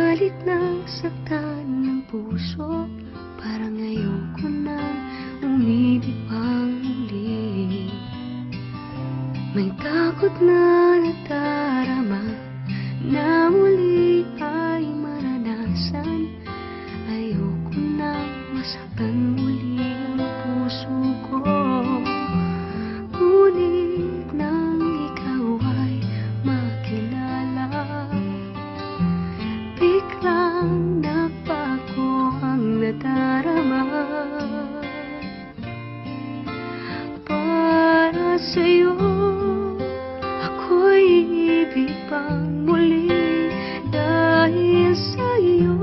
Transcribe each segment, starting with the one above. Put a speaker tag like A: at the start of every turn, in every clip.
A: Subalit nasaktan ng puso, parang ayoko na umibig pang muli. May takot na nadarama na muli ay maranasan. Ayoko na masaktan muli ang puso ko. Ngunit nang ikaw ay makilala, biglang nagbago ang nadarama. Para sa'yo ako'y ibig pang muli. Dahil sa'yo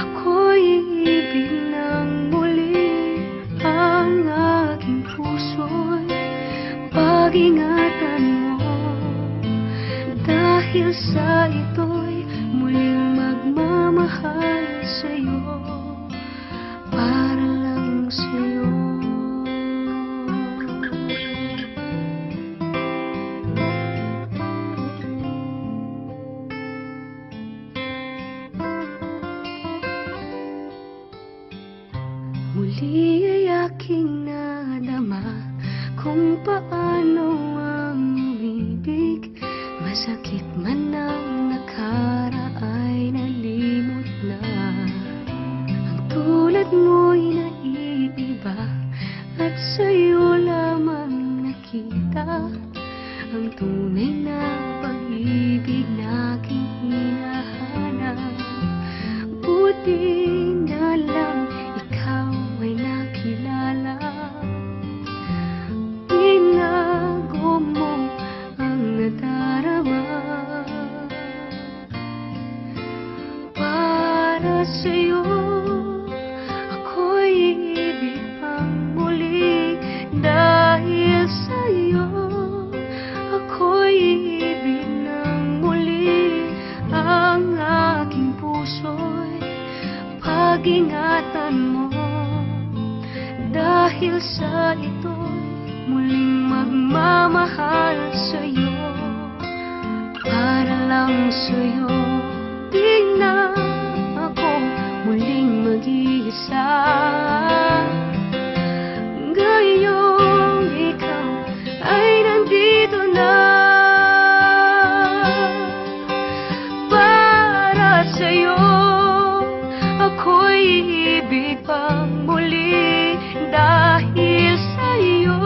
A: ako'y ibig ng muli. Ang aking puso'y pag-ingatan mo. Dahil sa ito'y muling magmamahal sa'yo, para lang sa'yo. Muli ay aking nadama kung paano ang umibig. Masakit man ang nakaraan, nalimot na. Ang tulad mo'y naiiba, at sa'yo lamang nakita ang tunay na pag-ibig na aking hinahanap. Buti na lang ikaw ay nakilala. Binago mo ang nadarama. Para sa'yo ako'y ibig pang muli. Dahil sa'yo ako'y ibig ng muli. Ang aking puso'y pag-ingatan mo. Dahil sa ito'y muling magmamahal sa'yo, para lang sa'yo. Di na ako muling mag-iisa. Ngayong ikaw ay nandito na. Para sa'yo ako'y ibig pang muli. Dahil sa'yo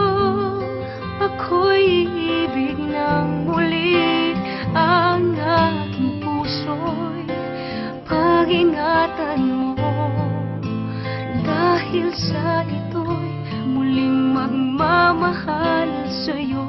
A: ako'y ibig ng muli. Ang aking puso'y pag-ingatan mo. Dahil sa ito'y muling magmamahal sa'yo,